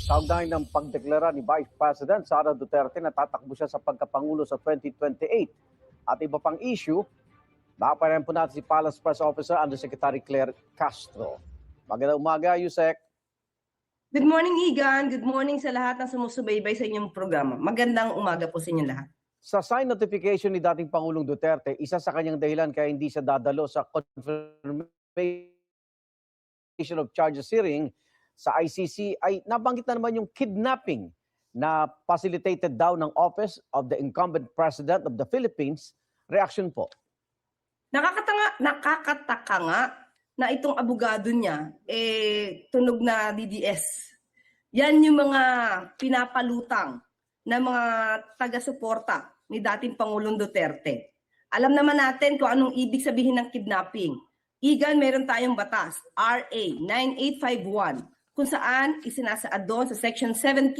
Kaugnay ng pagdeklara ni Vice President Sara Duterte na tatakbo siya sa pagkapangulo sa 2028. At iba pang issue, nakaparehan po natin si Palace Press Officer Undersecretary Claire Castro. Magandang umaga, Yusek. Good morning, Igan. Good morning sa lahat ng sumusubaybay sa inyong programa. Magandang umaga po sa inyong lahat. Sa sign notification ni dating Pangulong Duterte, isa sa kanyang dahilan kaya hindi siya dadalo sa confirmation of charges hearing sa ICC ay nabanggit na naman yung kidnapping na facilitated daw ng Office of the Incumbent President of the Philippines. Reaction po. Nakakataka nga na itong abogado niya, tunog na DDS. Yan yung mga pinapalutang na mga taga-suporta ni dating Pangulong Duterte. Alam naman natin kung anong ibig sabihin ng kidnapping. Igan, meron tayong batas, RA 9851, kung saan isinasaad doon sa Section 17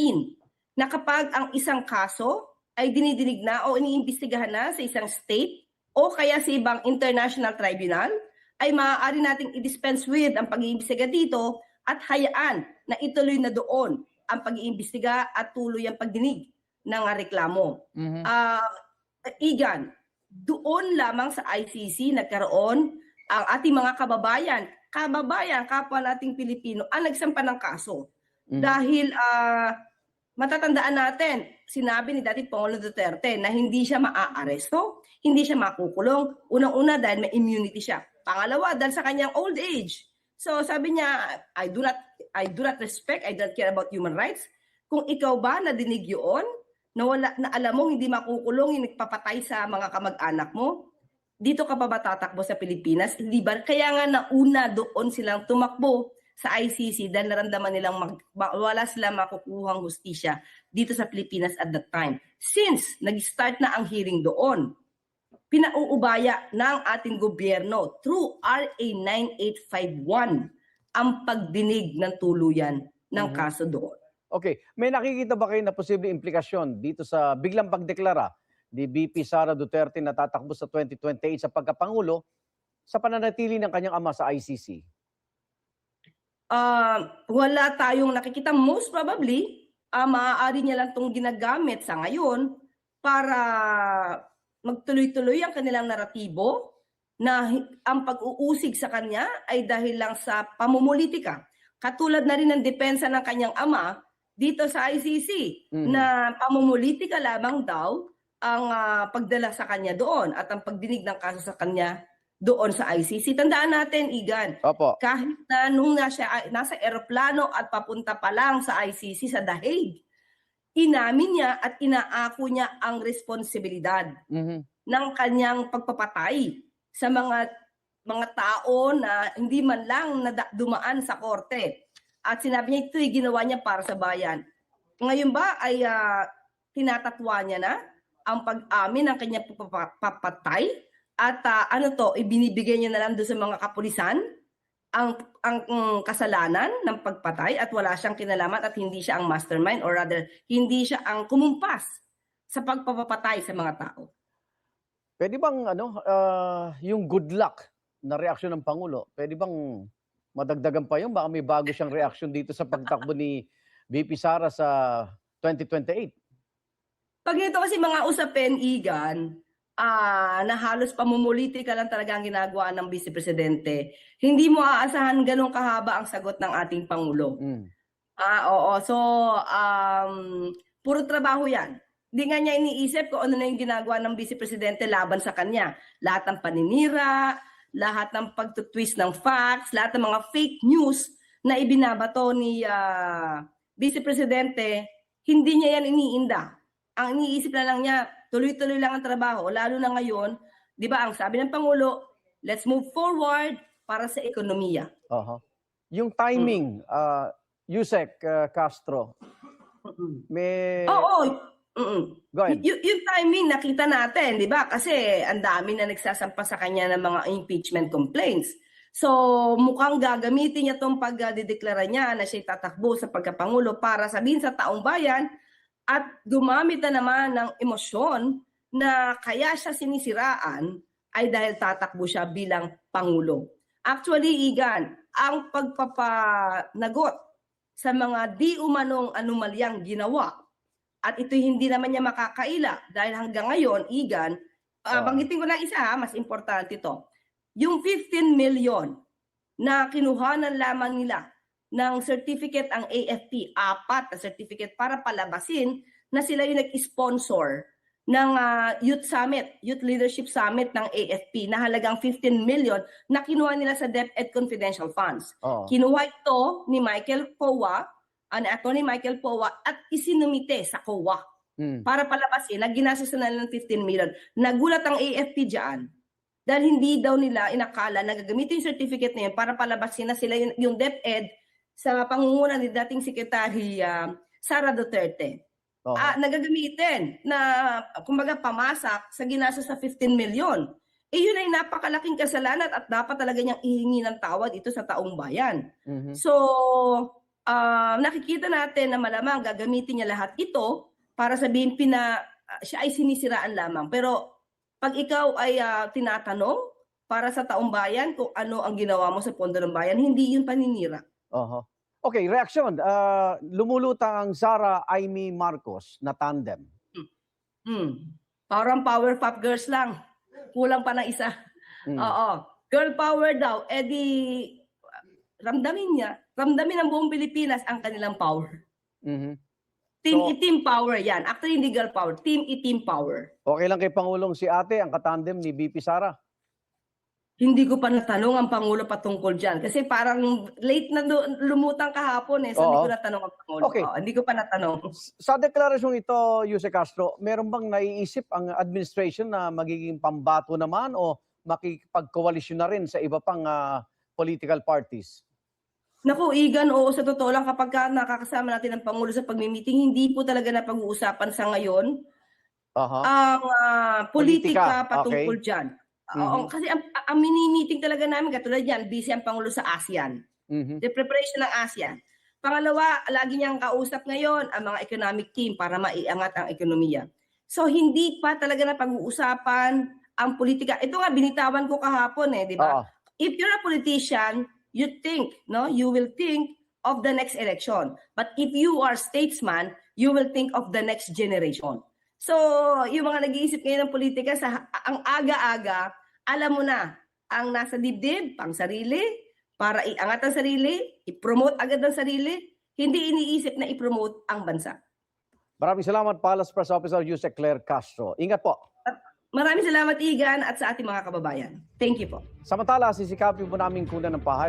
na kapag ang isang kaso ay dinidinig na o iniimbestigahan na sa isang state o kaya sa ibang international tribunal, ay maaari nating i-dispense with ang pag-iimbestiga dito at hayaan na ituloy na doon ang pag-iimbestiga at tuloy ang pagdinig ng reklamo. Igan, doon lamang sa ICC nagkaroon ang ating mga kababayan, kapwa nating Pilipino, ang nagsampa ng kaso. Dahil matatandaan natin, sinabi ni dating Pangulong Duterte na hindi siya maaaresto, hindi siya makukulong. Unang-una dahil may immunity siya. Pangalawa, dahil sa kanyang old age. So sabi niya, I do not respect, I don't care about human rights. Kung ikaw ba nadinig yun, na alam mo hindi makukulong yung nagpapatay sa mga kamag-anak mo, dito ka pa ba tatakbo sa Pilipinas? Hindi ba? Kaya nga nauna doon silang tumakbo sa ICC dahil naramdaman nilang wala silang makukuhang hustisya dito sa Pilipinas at that time. Since nag-start na ang hearing doon, pinauubaya ng ating gobyerno through RA 9851 ang pagdinig ng tuluyan ng kaso doon. Okay, may nakikita ba kayo na posibleng implikasyon dito sa biglang pagdeklara ni VP Sara Duterte na tatakbo sa 2028 sa pagkapangulo sa pananatili ng kanyang ama sa ICC? Wala tayong nakikita. Most probably, maaari niya lang itong ginagamit sa ngayon para magtuloy-tuloy ang kanilang naratibo na ang pag-uusig sa kanya ay dahil lang sa pamumulitika. Katulad na rin ng depensa ng kanyang ama dito sa ICC na pamumulitika lamang daw ang pagdala sa kanya doon at ang pagdinig ng kaso sa kanya doon sa ICC. Tandaan natin, Igan, Opo. kahit na nung nasa eroplano at papunta pa lang sa ICC sa The Hague, inamin niya at inaako niya ang responsibilidad ng kanyang pagpapatay sa mga tao na hindi man lang dumaan sa korte. At sinabi niya ito'y ginawa niya para sa bayan. Ngayon ba ay tinatatwa niya na ang pag-amin ng kanyang papatay at ibinibigay niya na lang doon sa mga kapulisan ang kasalanan ng pagpatay at wala siyang kinalaman at hindi siya ang mastermind or rather hindi siya ang kumumpas sa pagpapatay sa mga tao. Pwede bang yung good luck na reaksyon ng Pangulo, pwede bang madagdagan pa yun? Baka may bago siyang reaksyon dito sa pagtakbo ni VP Sara sa 2028. Pag ito kasi mga usapin, Igan, na halos pamumulitika lang talaga ang ginagawa ng Vice Presidente, hindi mo aasahan ganun kahaba ang sagot ng ating Pangulo. Oo. So, puro trabaho yan. Hindi nga niya iniisip kung ano na yung ginagawa ng Vice Presidente laban sa kanya. Lahat ng paninira, lahat ng pagtutwist ng facts, lahat ng mga fake news na ibinabato ni Vice Presidente, hindi niya yan iniinda. Ang iniisip na lang niya, tuloy-tuloy lang ang trabaho. Lalo na ngayon, di ba, ang sabi ng Pangulo, let's move forward para sa ekonomiya. Yung timing, Yusek Castro, may... Yung timing nakita natin, di ba? Kasi ang dami na nagsasampa sa kanya ng mga impeachment complaints. So mukhang gagamitin niya itong pagdedeklara niya na siya tatakbo sa pagkapangulo para sabihin sa taong bayan at gumamit na naman ng emosyon na kaya siya sinisiraan ay dahil tatakbo siya bilang Pangulo. Actually, Igan, ang pagpapanagot sa mga di umanong anomalyang ginawa. At ito hindi naman niya makakaila dahil hanggang ngayon, Igan, banggitin ko lang isa ha, mas importante ito. Yung 15 million na kinuhanan lamang nila ng certificate ang AFP, 4 na certificate para palabasin na sila yung nag-sponsor ng Youth Summit, Youth Leadership Summit ng AFP na halagang 15 million na kinuha nila sa DepEd Confidential Funds. Kinuha ito ni Michael Powa, Attorney Michael Powa, at isinumite sa COA para palabasin na ginastos na ng 15 million. Nagulat ang AFP dyan dahil hindi daw nila inakala na gagamitin yung certificate na yun para palabasin na sila yung DepEd sa pangunguna ni dating Secretary Sara Duterte. Nagagamitin na kumbaga pamasak sa ginastos sa 15 million. Yun ay napakalaking kasalanan at dapat talaga niyang ihingi ng tawad ito sa taong bayan. So, nakikita natin na malamang gagamitin niya lahat ito para sabihin siya ay sinisiraan lamang. Pero pag ikaw ay tinatanong para sa taong bayan kung ano ang ginawa mo sa pondo ng bayan, hindi yun paninira. Okay, reaksyon. Lumulutang ang Sara Amy Marcos na tandem. Parang power pop girls lang. Kulang pa na isa. Girl power daw. Ramdamin ng buong Pilipinas ang kanilang power. Team power yan. Actually, hindi girl power. Team power. Okay lang kay Pangulong si ate ang katandem ni VP Sara? Hindi ko pa natanong ang Pangulo patungkol dyan. Kasi parang late na lumutang kahapon eh. So hindi ko natanong ang Pangulo. Okay. Hindi ko pa natanong. Sa deklarasyong ito, Yuse Castro, meron bang naiisip ang administration na magiging pambato naman o makikipagkoalisyon na rin sa iba pang political parties? Naku, Igan, oo, sa totoo lang kapag nakakasama natin ang Pangulo sa pagmi-meeting, hindi po talaga na pag-uusapan sa ngayon ang politika patungkol dyan. Kasi ang mini-meeting talaga namin, katulad yan, busy ang Pangulo sa ASEAN. The preparation ng ASEAN. Pangalawa, lagi niyang kausap ngayon ang mga economic team para maiangat ang ekonomiya. So, hindi pa talaga na pag-uusapan ang politika. Ito nga, binitawan ko kahapon di ba? If you're a politician, you will think of the next election. But if you are statesman, you will think of the next generation. So, yung mga nag-iisip ngayon ng politika, ang aga-aga, alam mo na, ang nasa dibdib, pang sarili, para iangat ang sarili, i-promote agad ang sarili, hindi iniisip na i-promote ang bansa. Maraming salamat, Palace Press Officer Yuse Claire Castro. Ingat po. Maraming salamat, Igan, at sa ating mga kababayan. Thank you po. Samantala, sisikapin po namin kunan ng pahay